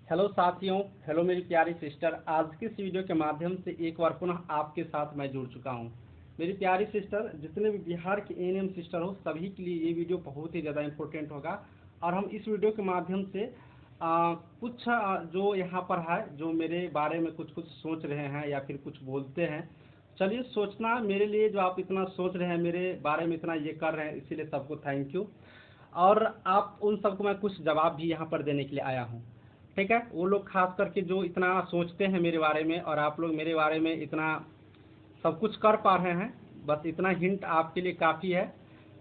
Hello साथियों, hello मेरी प्यारी सिस्टर। आज की इस वीडियो के माध्यम से एक बार पुनः आपके साथ मैं जुड़ चुका हूं। मेरी प्यारी सिस्टर, जितने भी बिहार के एएनएम सिस्टर हो सभी के लिए ये वीडियो बहुत ही ज़्यादा इम्पोर्टेंट होगा। और हम इस वीडियो के माध्यम से कुछ जो यहाँ पर है, जो मेरे बारे में कुछ सोच रहे हैं या फिर कुछ बोलते हैं, चलिए सोचना मेरे लिए, जो आप इतना सोच रहे हैं मेरे बारे में, इतना ये कर रहे हैं, इसीलिए सबको थैंक यू। और आप उन सबको मैं कुछ जवाब भी यहाँ पर देने के लिए आया हूँ। ठीक है, वो लोग खास करके जो इतना सोचते हैं मेरे बारे में, और आप लोग मेरे बारे में इतना सब कुछ कर पा रहे हैं, बस इतना हिंट आपके लिए काफ़ी है।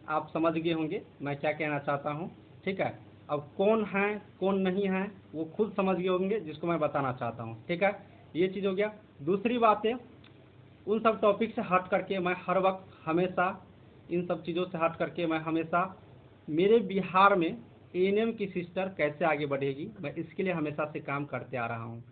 आप समझ गए होंगे मैं क्या कहना चाहता हूँ। ठीक है, अब कौन है कौन नहीं है वो खुद समझ गए होंगे जिसको मैं बताना चाहता हूँ। ठीक है, ये चीज़ हो गया। दूसरी बात है, उन सब टॉपिक से हट करके मैं हर वक्त हमेशा, इन सब चीज़ों से हट करके मैं हमेशा मेरे बिहार में एएनएम की सिस्टर कैसे आगे बढ़ेगी, मैं इसके लिए हमेशा से काम करते आ रहा हूँ।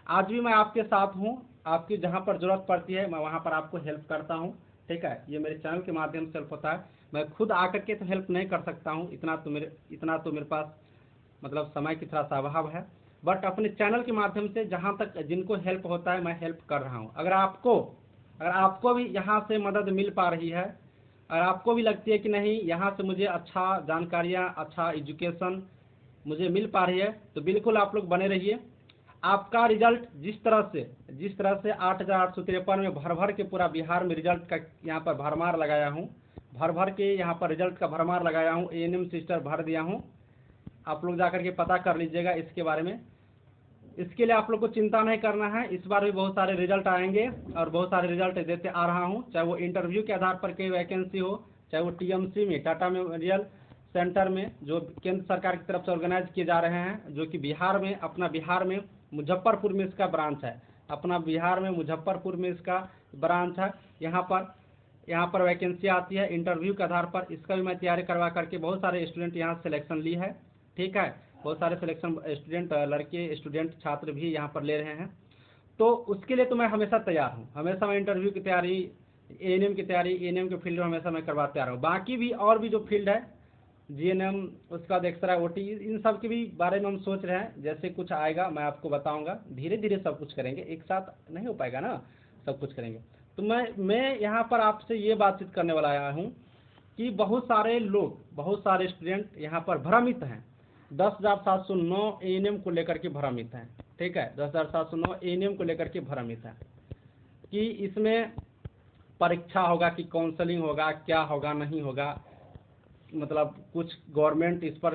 आज भी मैं आपके साथ हूँ। आपकी जहाँ पर ज़रूरत पड़ती है मैं वहाँ पर आपको हेल्प करता हूँ। ठीक है, ये मेरे चैनल के माध्यम से हेल्प होता है। मैं खुद आकर के तो हेल्प नहीं कर सकता हूँ, इतना तो मेरे पास मतलब समय की थोड़ा सा अभाव है। बट अपने चैनल के माध्यम से जहाँ तक जिनको हेल्प होता है मैं हेल्प कर रहा हूँ। अगर आपको भी यहाँ से मदद मिल पा रही है, और आपको भी लगती है कि नहीं यहाँ से मुझे अच्छा जानकारियाँ, अच्छा एजुकेशन मुझे मिल पा रही है, तो बिल्कुल आप लोग बने रहिए। आपका रिजल्ट जिस तरह से 8,853 में भर भर के पूरा बिहार में रिजल्ट का यहाँ पर भरमार लगाया हूँ, भर भर के यहाँ पर रिजल्ट का भरमार लगाया हूँ, एएनएम सिस्टर भर दिया हूँ। आप लोग जाकर के पता कर लीजिएगा इसके बारे में। इसके लिए आप लोग को चिंता नहीं करना है, इस बार भी बहुत सारे रिजल्ट आएंगे और बहुत सारे रिजल्ट देते आ रहा हूँ। चाहे वो इंटरव्यू के आधार पर कोई वैकेंसी हो, चाहे वो टीएमसी में, टाटा मेमोरियल सेंटर में, जो केंद्र सरकार की तरफ से ऑर्गेनाइज किए जा रहे हैं, जो कि बिहार में मुजफ्फरपुर में इसका ब्रांच है। अपना बिहार में मुजफ्फरपुर में इसका ब्रांच है। यहाँ पर वैकेंसी आती है इंटरव्यू के आधार पर। इसका भी मैं तैयारी करवा करके बहुत सारे स्टूडेंट यहाँ सिलेक्शन ली है। ठीक है, बहुत सारे सिलेक्शन स्टूडेंट, लड़के स्टूडेंट छात्र भी यहाँ पर ले रहे हैं। तो उसके लिए तो मैं हमेशा तैयार हूँ। हमेशा मैं इंटरव्यू की तैयारी, एएनएम की तैयारी, एएनएम के फील्ड में हमेशा मैं करवाते आ रहा हूँ। बाकी भी और भी जो फील्ड है, जीएनएम, उसका बाद एक्सरा, ओटी, इन सब के भी बारे में हम सोच रहे हैं। जैसे कुछ आएगा मैं आपको बताऊंगा। धीरे धीरे सब कुछ करेंगे, एक साथ नहीं हो पाएगा ना, सब कुछ करेंगे। तो मैं यहाँ पर आपसे ये बातचीत करने वाला आया हूँ कि बहुत सारे लोग, बहुत सारे स्टूडेंट यहाँ पर भ्रमित हैं। 10,709 एएनएम को लेकर के भ्रमित हैं। ठीक है, 10,709 एएनएम को लेकर के भ्रमित हैं कि इसमें परीक्षा होगा कि काउंसलिंग होगा, क्या होगा नहीं होगा। मतलब कुछ गवर्नमेंट इस पर,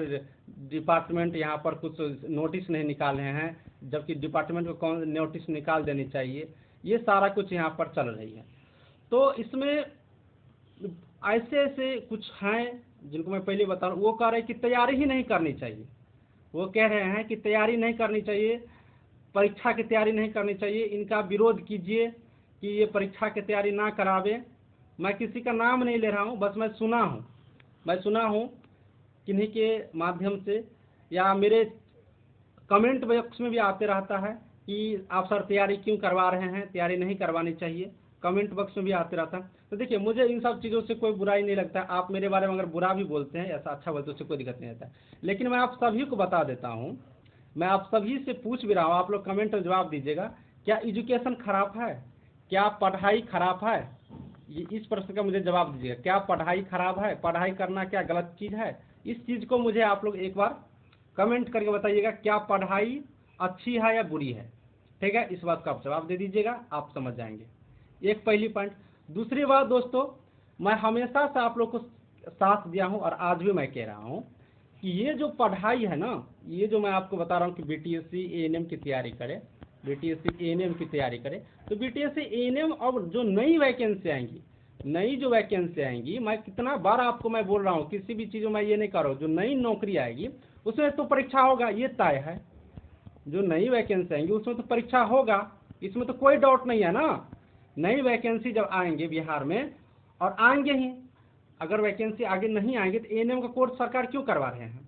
डिपार्टमेंट यहाँ पर कुछ नोटिस नहीं निकाले हैं, जबकि डिपार्टमेंट को नोटिस निकाल देनी चाहिए। ये सारा कुछ यहाँ पर चल रही है। तो इसमें ऐसे ऐसे कुछ हैं जिनको मैं पहले बता रहा हूँ। वो कह रहे हैं कि तैयारी ही नहीं करनी चाहिए। वो कह रहे हैं कि तैयारी नहीं करनी चाहिए, परीक्षा की तैयारी नहीं करनी चाहिए। इनका विरोध कीजिए कि ये परीक्षा की तैयारी ना करावे। मैं किसी का नाम नहीं ले रहा हूँ, बस मैं सुना हूँ किन्हीं के माध्यम से, या मेरे कमेंट बॉक्स में भी आते रहता है कि आप सर तैयारी क्यों करवा रहे हैं, तैयारी नहीं करवानी चाहिए। कमेंट बॉक्स में भी आते रहता है। तो देखिए, मुझे इन सब चीज़ों से कोई बुराई नहीं लगता। आप मेरे बारे में अगर बुरा भी बोलते हैं, ऐसा अच्छा बोलते हैं, उससे कोई दिक्कत नहीं आता है। लेकिन मैं आप सभी को बता देता हूँ, मैं आप सभी से पूछ भी रहा हूँ, आप लोग कमेंट में जवाब दीजिएगा। क्या एजुकेशन खराब है? क्या पढ़ाई खराब है? इस प्रश्न का मुझे जवाब दीजिएगा। क्या पढ़ाई खराब है? पढ़ाई करना क्या गलत चीज़ है? इस चीज़ को मुझे आप लोग एक बार कमेंट करके बताइएगा, क्या पढ़ाई अच्छी है या बुरी है? ठीक है, इस बात का आप जवाब दे दीजिएगा, आप समझ जाएंगे। एक पहली पॉइंट। दूसरी बात दोस्तों, मैं हमेशा से आप लोग को साथ दिया हूं और आज भी मैं कह रहा हूं कि ये जो पढ़ाई है ना, ये जो मैं आपको बता रहा हूं कि बीटीएससी एएनएम की तैयारी करे, बीटीएससी एएनएम की तैयारी करे, तो बीटीएससी एएनएम और जो नई वैकेंसी आएंगी, मैं कितना बार आपको मैं बोल रहा हूँ, किसी भी चीज़ में मैं ये नहीं कर रहा हूँ। जो नई नौकरी आएगी उसमें तो परीक्षा होगा, ये तय है। जो नई वैकेंसी आएंगी उसमें तो परीक्षा होगा, इसमें तो कोई डाउट नहीं है ना। नई वैकेंसी जब आएंगे बिहार में, और आएंगे ही, अगर वैकेंसी आगे नहीं आएंगे तो एएनएम का कोर्स सरकार क्यों करवा रहे हैं?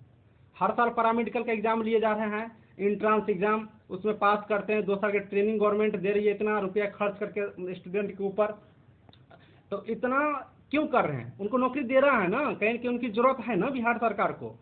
हर साल पैरामेडिकल का एग्जाम लिए जा रहे हैं, इंट्रांस एग्जाम, उसमें पास करते हैं। 2 साल की ट्रेनिंग गवर्नमेंट दे रही है, इतना रुपया खर्च करके स्टूडेंट के ऊपर। तो इतना क्यों कर रहे हैं? उनको नौकरी दे रहा है ना, कहीं कि उनकी जरूरत है ना बिहार सरकार को।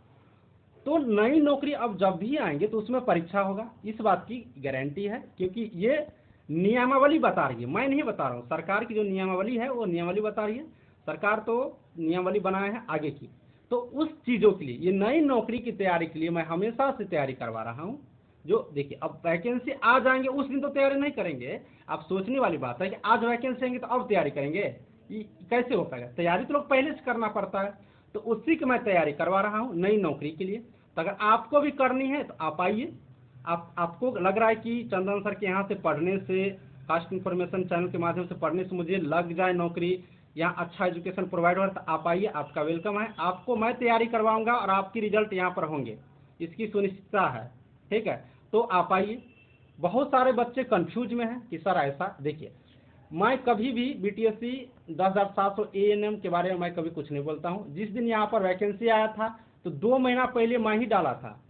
तो नई नौकरी अब जब भी आएंगे तो उसमें परीक्षा होगा, इस बात की गारंटी है, क्योंकि ये नियमावली बता रही है, मैं नहीं बता रहा हूँ। सरकार की जो नियमावली है वो नियमावली बता रही है, सरकार तो नियमावली बनाए है आगे की। तो उस चीज़ों के लिए, ये नई नौकरी की तैयारी के लिए मैं हमेशा से तैयारी करवा रहा हूँ। जो देखिए अब वैकेंसी आ जाएंगे उस दिन तो तैयारी नहीं करेंगे। आप सोचने वाली बात है कि आज वैकेंसी आएंगे तो अब तैयारी करेंगे, ये कैसे हो पाएगा? तैयारी तो लोग पहले से करना पड़ता है। तो उसी की मैं तैयारी करवा रहा हूँ नई नौकरी के लिए। तो अगर आपको भी करनी है तो आप आइए। आपको लग रहा है कि चंदन सर के यहाँ से पढ़ने से, कास्ट इन्फॉर्मेशन चैनल के माध्यम से पढ़ने से मुझे लग जाए नौकरी, यहाँ अच्छा एजुकेशन प्रोवाइड हो रहा है, तो आप आइए, आपका वेलकम है। आपको मैं तैयारी करवाऊंगा और आपकी रिजल्ट यहाँ पर होंगे, इसकी सुनिश्चितता है। ठीक है, तो आप आइए। बहुत सारे बच्चे कंफ्यूज में हैं कि सर ऐसा, देखिए मैं कभी भी बीटीएससी 10,700 एएनएम के बारे में मैं कभी कुछ नहीं बोलता हूँ। जिस दिन यहाँ पर वैकेंसी आया था तो 2 महीना पहले मैं ही डाला था,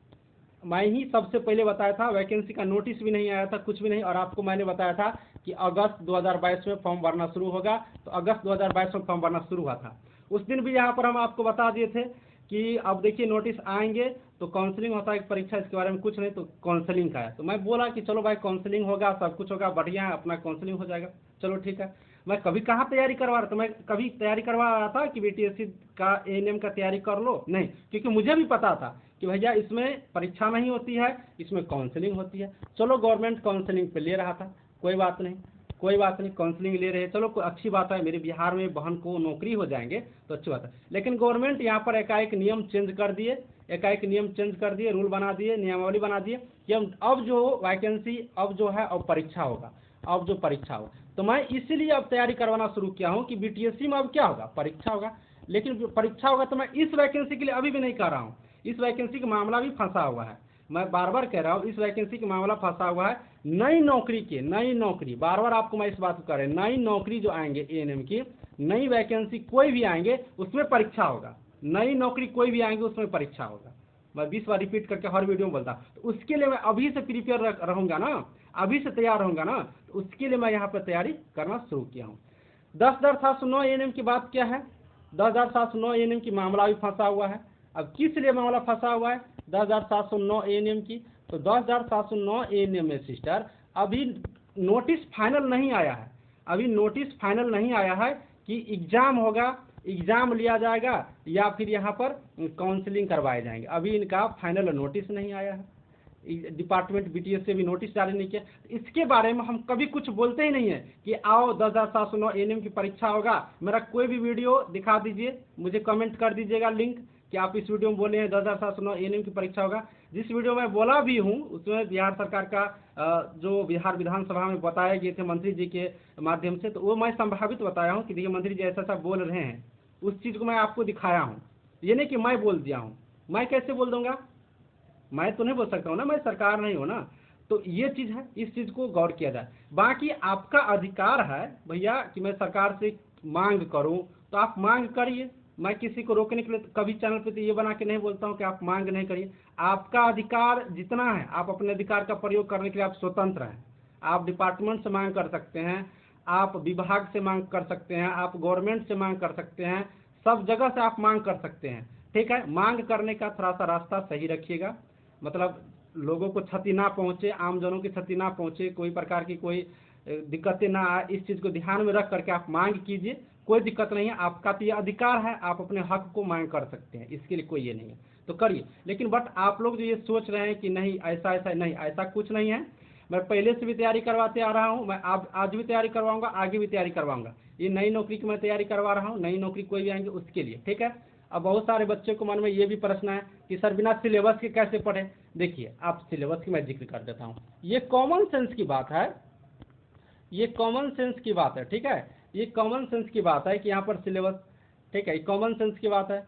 मैं ही सबसे पहले बताया था। वैकेंसी का नोटिस भी नहीं आया था, कुछ भी नहीं, और आपको मैंने बताया था कि अगस्त 2022 में फॉर्म भरना शुरू होगा। तो अगस्त 2022 में फॉर्म भरना शुरू हुआ था। उस दिन भी यहाँ पर हम आपको बता दिए थे कि अब देखिए नोटिस आएंगे तो काउंसलिंग होता है, परीक्षा, इसके बारे में कुछ नहीं, तो काउंसलिंग का है। तो मैं बोला कि चलो भाई काउंसलिंग होगा, सब कुछ होगा, बढ़िया है, अपना काउंसलिंग हो जाएगा, चलो ठीक है। मैं कभी कहाँ तैयारी करवा रहा था? मैं कभी तैयारी करवा रहा था कि बीटीएससी का एएनएम का तैयारी कर लो? नहीं, क्योंकि मुझे भी पता था कि भैया इसमें परीक्षा नहीं होती है, इसमें काउंसलिंग होती है। चलो गवर्नमेंट काउंसलिंग पे ले रहा था, कोई बात नहीं, कोई बात नहीं, काउंसलिंग ले रहे हैं, चलो कोई अच्छी बात है, मेरे बिहार में बहन को नौकरी हो जाएंगे तो अच्छी बात है। लेकिन गवर्नमेंट यहाँ पर एकाएक नियम चेंज कर दिए, एकाएक नियम चेंज कर दिए, रूल बना दिए, नियमावली बना दिए कि अब जो वैकेंसी, अब जो है अब परीक्षा होगा, अब जो परीक्षा होगा। तो मैं इसीलिए अब तैयारी करवाना शुरू किया हूँ कि बीटीएससी में अब क्या होगा, परीक्षा होगा। लेकिन परीक्षा होगा तो मैं इस वैकेंसी के लिए अभी भी नहीं कर रहा हूँ, इस वैकेंसी का मामला भी फंसा हुआ है। मैं बार बार कह रहा हूँ, इस वैकेंसी का मामला फंसा हुआ है। नई नौकरी के, नई नौकरी, बार बार आपको मैं इस बात को कह रहा हूँ, नई नौकरी जो आएंगे एएनएम की, नई वैकेंसी कोई भी आएंगे उसमें परीक्षा होगा। नई नौकरी कोई भी आएंगे उसमें परीक्षा होगा। मैं 20 बार रिपीट करके हर वीडियो में बोलता, तो उसके लिए मैं अभी से प्रिपेयर रहूंगा ना, अभी से तैयार रहूंगा ना, तो उसके लिए मैं यहाँ पर तैयारी करना शुरू किया हूँ। 10,709 एएनएम की बात क्या है? 10,709 एएनएम की मामला भी फंसा हुआ है। अब किस लिए मामला फंसा हुआ है 10,709 एएनएम की? तो 10,709 एएनएम में सिस्टर अभी नोटिस फाइनल नहीं आया है, अभी नोटिस फाइनल नहीं आया है कि एग्जाम होगा, एग्जाम लिया जाएगा या फिर यहाँ पर काउंसलिंग करवाए जाएंगे। अभी इनका फाइनल नोटिस नहीं आया है, डिपार्टमेंट बीटीएस से भी नोटिस जारी नहीं किया। इसके बारे में हम कभी कुछ बोलते ही नहीं है कि आओ 10,709 एएनएम की परीक्षा होगा। मेरा कोई भी वीडियो दिखा दीजिए, मुझे कमेंट कर दीजिएगा लिंक कि आप इस वीडियो में बोले हैं 10,709 एएनएम की परीक्षा होगा। जिस वीडियो में बोला भी हूँ उसमें बिहार सरकार का जो बिहार विधानसभा में बताए गए थे मंत्री जी के माध्यम से, तो वो मैं संभावित बताया हूँ कि देखिए मंत्री जी ऐसा ऐसा बोल रहे हैं, उस चीज़ को मैं आपको दिखाया हूँ। ये नहीं कि मैं बोल दिया हूँ, मैं कैसे बोल दूंगा, मैं तो नहीं बोल सकता हूँ ना, मैं सरकार नहीं हूँ ना। तो ये चीज़ है, इस चीज़ को गौर किया जाए। बाकी आपका अधिकार है भैया कि मैं सरकार से मांग करूँ, तो आप मांग करिए। मैं किसी को रोकने के लिए कभी चैनल पे तो ये बना के नहीं बोलता हूँ कि आप मांग नहीं करिए। आपका अधिकार जितना है, आप अपने अधिकार का प्रयोग करने के लिए आप स्वतंत्र हैं। आप डिपार्टमेंट से मांग कर सकते हैं, आप विभाग से मांग कर सकते हैं, आप गवर्नमेंट से मांग कर सकते हैं, सब जगह से आप मांग कर सकते हैं। ठीक है, मांग करने का थोड़ा सा रास्ता सही रखिएगा, मतलब लोगों को क्षति ना पहुंचे, आम जनों की क्षति ना पहुंचे, कोई प्रकार की कोई दिक्कतें ना आए, इस चीज़ को ध्यान में रख करके आप मांग कीजिए। कोई दिक्कत नहीं है, आपका तो ये अधिकार है, आप अपने हक को मांग कर सकते हैं, इसके लिए कोई ये नहीं है, तो करिए। लेकिन बट आप लोग जो ये सोच रहे हैं कि नहीं ऐसा ऐसा, नहीं, ऐसा कुछ नहीं है। मैं पहले से भी तैयारी करवाते आ रहा हूँ, मैं आज भी तैयारी करवाऊंगा, आगे भी तैयारी करवाऊंगा। ये नई नौकरी की मैं तैयारी करवा रहा हूँ, नई नौकरी कोई भी आएंगे उसके लिए। ठीक है, अब बहुत सारे बच्चों को मन में ये भी प्रश्न है कि सर बिना सिलेबस के कैसे पढ़े। देखिए, आप सिलेबस की मैं जिक्र कर देता हूँ, ये कॉमन सेंस की बात है, ये कॉमन सेंस की बात है। ठीक है, ये कॉमन सेंस की बात है कि यहाँ पर सिलेबस, ठीक है, कॉमन सेंस की बात है,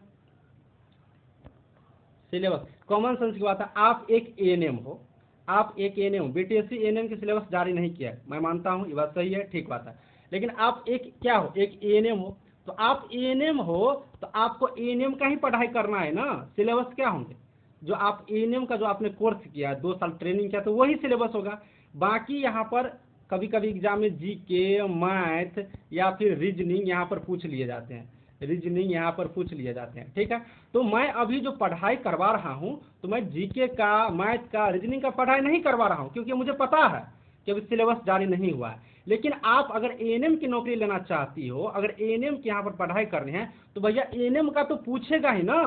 सिलेबस कॉमन सेंस की बात है। आप एक एएनएम हो, आप एक एएनएम, बीटीएससी एएनएम की सिलेबस जारी नहीं किया है, मैं मानता हूँ ये बात सही है, ठीक बात है। लेकिन आप एक क्या हो, एक एएनएम हो, तो आप एएनएम हो तो आपको एएनएम का ही पढ़ाई करना है ना। सिलेबस क्या होंगे, जो आप एएनएम का जो आपने कोर्स किया, 2 साल ट्रेनिंग किया, तो वही सिलेबस होगा। बाकी यहाँ पर कभी कभी एग्जाम में जीके, मैथ या फिर रीजनिंग यहाँ पर पूछ लिए जाते हैं। रीजनिंग यहाँ पर पूछ लिए जाते हैं, ठीक है। तो मैं अभी जो पढ़ाई करवा रहा हूँ तो मैं जीके का, मैथ का, रीजनिंग का पढ़ाई नहीं करवा रहा हूँ, क्योंकि मुझे पता है कि अभी सिलेबस जारी नहीं हुआ है। लेकिन आप अगर एएनएम की नौकरी लेना चाहती हो, अगर एएनएम की यहाँ पर पढ़ाई करनी है, तो भैया एएनएम का तो पूछेगा ही ना,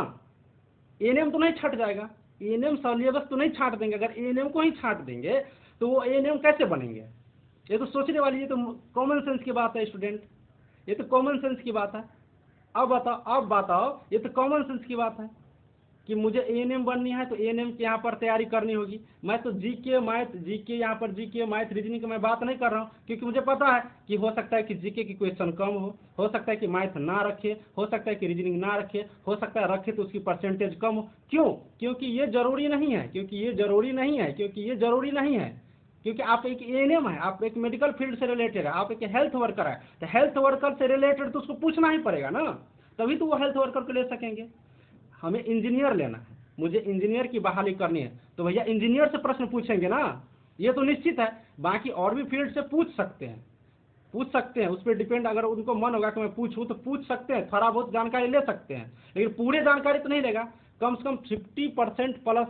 एएनएम तो नहीं छट जाएगा, एएनएम सिलेबस तो नहीं छांट देंगे। अगर एएनएम को ही छांट देंगे तो वो एएनएम कैसे बनेंगे? ये तो सोचने वाली, ये तो कॉमन सेंस की बात है स्टूडेंट, ये तो कॉमन सेंस की बात है। अब बताओ, ये तो कॉमन सेंस की बात है कि मुझे एएनएम बननी है तो एएनएम की यहाँ पर तैयारी करनी होगी। मैं तो जीके यहाँ पर जीके मैथ रीजनिंग की मैं बात नहीं कर रहा हूँ, क्योंकि मुझे पता है कि हो सकता है कि जीके की क्वेश्चन कम हो सकता है कि मैथ ना रखे, हो सकता है कि रीजनिंग ना रखे, हो सकता है रखे तो उसकी परसेंटेज कम हो। क्यों? क्योंकि ये जरूरी नहीं है, क्योंकि ये जरूरी नहीं है, क्योंकि आप एक एएनएम है, आप एक मेडिकल फील्ड से रिलेटेड है, आप एक हेल्थ वर्कर है, तो हेल्थ वर्कर से रिलेटेड तो उसको पूछना ही पड़ेगा ना, तभी तो वो हेल्थ वर्कर को ले सकेंगे। हमें इंजीनियर लेना है, मुझे इंजीनियर की बहाली करनी है, तो भैया इंजीनियर से प्रश्न पूछेंगे ना, ये तो निश्चित है। बाकी और भी फील्ड से पूछ सकते हैं, उस पर डिपेंड, अगर उनको मन होगा कि मैं पूछूं तो पूछ सकते हैं, थोड़ा बहुत जानकारी ले सकते हैं, लेकिन पूरे जानकारी तो नहीं लेगा। कम से कम 50% प्लस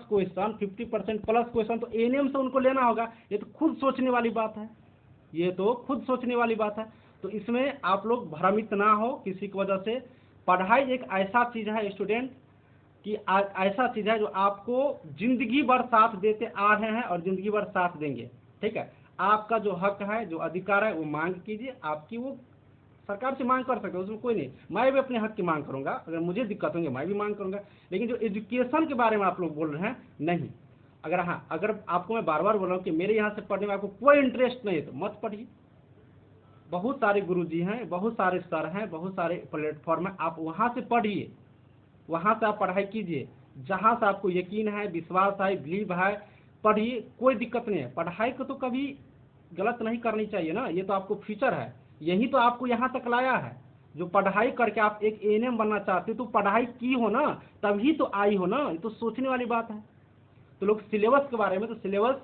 क्वेश्चन तो एएनएम से उनको लेना होगा। ये तो खुद सोचने वाली बात है, तो इसमें आप लोग भ्रमित ना हो किसी की वजह से। पढ़ाई एक ऐसा चीज है स्टूडेंट कि ऐसा चीज है जो आपको जिंदगी भर साथ देते आ रहे हैं और जिंदगी भर साथ देंगे, ठीक है। आपका जो हक है, जो अधिकार है, वो मांग कीजिए, आपकी वो सरकार से मांग कर सकते हो, उसमें कोई नहीं। मैं भी अपने हक की मांग करूंगा, अगर मुझे दिक्कत होंगे मैं भी मांग करूंगा। लेकिन जो एजुकेशन के बारे में आप लोग बोल रहे हैं, नहीं, अगर आपको मैं बार बार बोल रहा हूँ कि मेरे यहाँ से पढ़ने में आपको कोई इंटरेस्ट नहीं है तो मत पढ़िए। बहुत सारे गुरुजी हैं, बहुत सारे सर हैं, बहुत सारे प्लेटफॉर्म है, आप वहाँ से पढ़िए, वहाँ से आप पढ़ाई कीजिए, जहाँ से आपको यकीन है, विश्वास है, बिलीव है, पढ़िए, कोई दिक्कत नहीं है। पढ़ाई को तो कभी गलत नहीं करनी चाहिए ना, ये तो आपको फ्यूचर है, यही तो आपको यहाँ तक लाया है। जो पढ़ाई करके आप एक एएनएम बनना चाहते हो तो पढ़ाई की हो ना, तभी तो आई हो ना, ये तो सोचने वाली बात है। तो लोग सिलेबस के बारे में, तो सिलेबस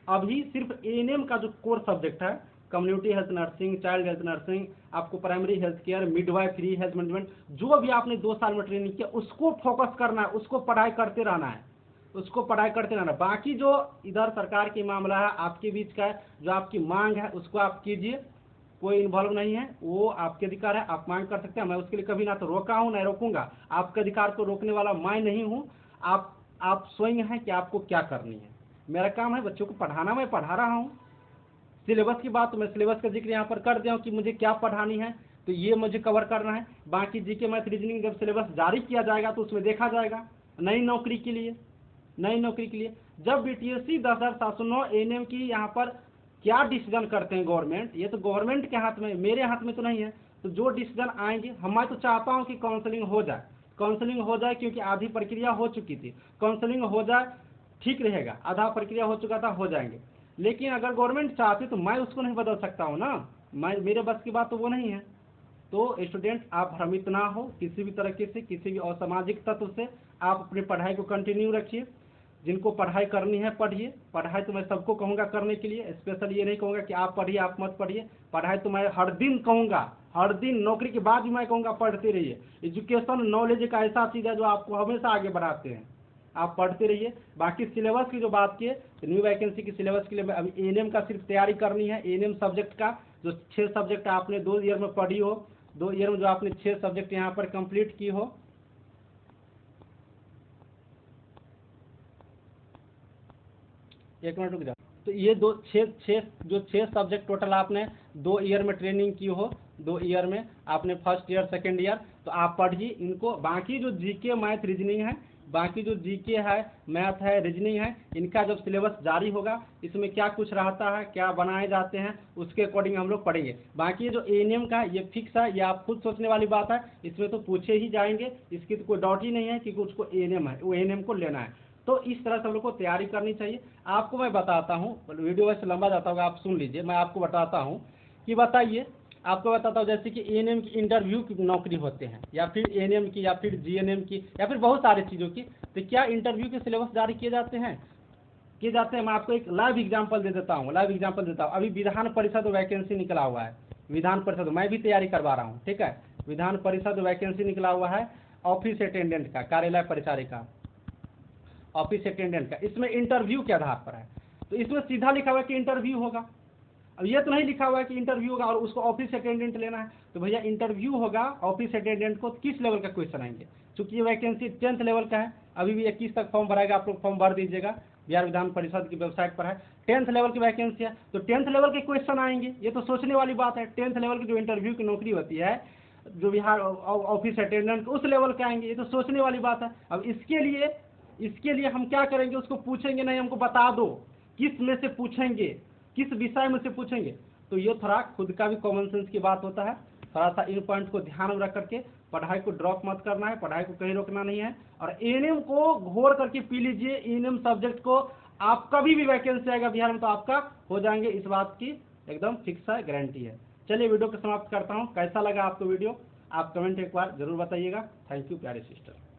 अभी सिर्फ एएनएम का जो कोर सब्जेक्ट है, community health nursing, child health nursing, आपको primary health care, midwifery, health management, जो भी आपने 2 साल में ट्रेनिंग किया उसको फोकस करना है, उसको पढ़ाई करते रहना है, बाकी जो इधर सरकार की मामला है, आपके बीच का है, जो आपकी मांग है उसको आप कीजिए, कोई इन्वॉल्व नहीं है, वो आपके अधिकार है, आप मांग कर सकते हैं। मैं उसके लिए कभी ना तो रोका हूँ ना रोकूंगा, आपके अधिकार को रोकने वाला मैं नहीं हूँ, आप स्वयं हैं कि आपको क्या करनी है। मेरा काम है बच्चों को पढ़ाना, मैं पढ़ा रहा हूँ। सिलेबस की बात, तो मैं सिलेबस का जिक्र यहाँ पर कर दिया हूँ कि मुझे क्या पढ़ानी है, तो ये मुझे कवर करना है। बाकी जीके मैथ रीजनिंग जब सिलेबस जारी किया जाएगा तो उसमें देखा जाएगा नई नौकरी के लिए जब बीटीएससी 10,709 एएनएम की यहाँ पर क्या डिसीजन करते हैं गवर्नमेंट, ये तो गवर्नमेंट के हाथ में, मेरे हाथ में तो नहीं है। तो जो डिसीजन आएंगे, मैं तो चाहता हूँ कि काउंसलिंग हो जाए, क्योंकि आधी प्रक्रिया हो चुकी थी, काउंसलिंग हो जाए ठीक रहेगा, आधा प्रक्रिया हो चुका था, हो जाएंगे। लेकिन अगर गवर्नमेंट चाहती तो मैं उसको नहीं बदल सकता हूँ ना, मेरे बस की बात तो वो नहीं है। तो स्टूडेंट आप भ्रमित ना हो किसी भी तरीके से, किसी भी असामाजिक तत्व से, आप अपनी पढ़ाई को कंटिन्यू रखिए। जिनको पढ़ाई करनी है पढ़िए, पढ़ाई तो मैं सबको कहूँगा करने के लिए, स्पेशल ये नहीं कहूँगा कि आप पढ़िए आप मत पढ़िए, पढ़ाई तो मैं हर दिन कहूँगा, हर दिन नौकरी के बाद भी मैं कहूँगा पढ़ते रहिए। एजुकेशन नॉलेज एक ऐसा चीज़ है जो आपको हमेशा आगे बढ़ाते हैं, आप पढ़ते रहिए। बाकी सिलेबस की जो बात की, तो न्यू वैकेंसी की सिलेबस के लिए अभी एएनएम का सिर्फ तैयारी करनी है। एएनएम सब्जेक्ट का जो 6 सब्जेक्ट आपने 2 ईयर में पढ़ी हो, 2 ईयर में जो आपने 6 सब्जेक्ट यहाँ पर कंप्लीट की हो, एक मिनट रुक जाओ, तो ये 6 सब्जेक्ट टोटल आपने 2 ईयर में ट्रेनिंग की हो, 2 ईयर में आपने फर्स्ट ईयर सेकेंड ईयर, तो आप पढ़िए इनको। बाकी जो जीके मैथ रीजनिंग है, बाकी जो जीके है, मैथ है, रीजनिंग है, इनका जब सिलेबस जारी होगा, इसमें क्या कुछ रहता है, क्या बनाए जाते हैं, उसके अकॉर्डिंग हम लोग पढ़ेंगे। बाकी जो एएनएम का ये फिक्स है, ये आप खुद सोचने वाली बात है, इसमें तो पूछे ही जाएंगे, इसकी तो कोई डाउट ही नहीं है कि उसको एएनएम है, वो एएनएम को लेना है। तो इस तरह से हम लोग को तैयारी करनी चाहिए। आपको मैं बताता हूँ, वीडियो वैसे लंबा जाता होगा, आप सुन लीजिए, मैं आपको बताता हूँ कि बताइए, आपको बताता हूँ जैसे कि एएनएम की इंटरव्यू की नौकरी होते हैं, या फिर एएनएम की, या फिर जीएनएम की, या फिर बहुत सारी चीज़ों की, तो क्या इंटरव्यू के सिलेबस जारी किए जाते हैं? मैं आपको एक लाइव एग्जाम्पल दे देता हूँ, अभी विधान परिषद वैकेंसी निकला हुआ है, विधान परिषद मैं भी तैयारी करवा रहा हूँ, ठीक है। विधान परिषद वैकेंसी निकला हुआ है ऑफिस अटेंडेंट का, कार्यालय परिचारिका ऑफिस अटेंडेंट का। इसमें इंटरव्यू के आधार पर है, तो इसमें सीधा लिखा हुआ है कि इंटरव्यू होगा। अब ये तो नहीं लिखा हुआ है कि इंटरव्यू होगा और उसको ऑफिस अटेंडेंट लेना है, तो भैया इंटरव्यू होगा ऑफिस अटेंडेंट को किस लेवल का क्वेश्चन आएंगे। चूंकि ये वैकेंसी 10th लेवल का है, अभी भी 21 तक फॉर्म भराएगा, आप लोग फॉर्म भर दीजिएगा, बिहार विधान परिषद की वेबसाइट पर है। 10th लेवल की वैकेंसी है, तो 10th लेवल के क्वेश्चन आएंगे, ये तो सोचने वाली बात है। 10th लेवल की जो इंटरव्यू की नौकरी होती है, जो बिहार ऑफिस अटेंडेंट उस लेवल के आएंगे, ये तो सोचने वाली बात है। अब इसके लिए हम क्या करेंगे, उसको पूछेंगे नहीं, हमको बता दो किस में से पूछेंगे, किस विषय में से पूछेंगे। तो ये थोड़ा खुद का भी कॉमन सेंस की बात होता है, थोड़ा सा इन पॉइंट को ध्यान में रख करके पढ़ाई को ड्रॉप मत करना है, पढ़ाई को कहीं रोकना नहीं है। और एएनएम को घोर करके पी लीजिए, एएनएम सब्जेक्ट को आप कभी भी वैकेंसी आएगा बिहार में तो आपका हो जाएंगे, इस बात की एकदम फिक्स है, गारंटी है। चलिए वीडियो को समाप्त करता हूँ। कैसा लगा आपको वीडियो, आप कमेंट एक बार जरूर बताइएगा। थैंक यू प्यारे सिस्टर।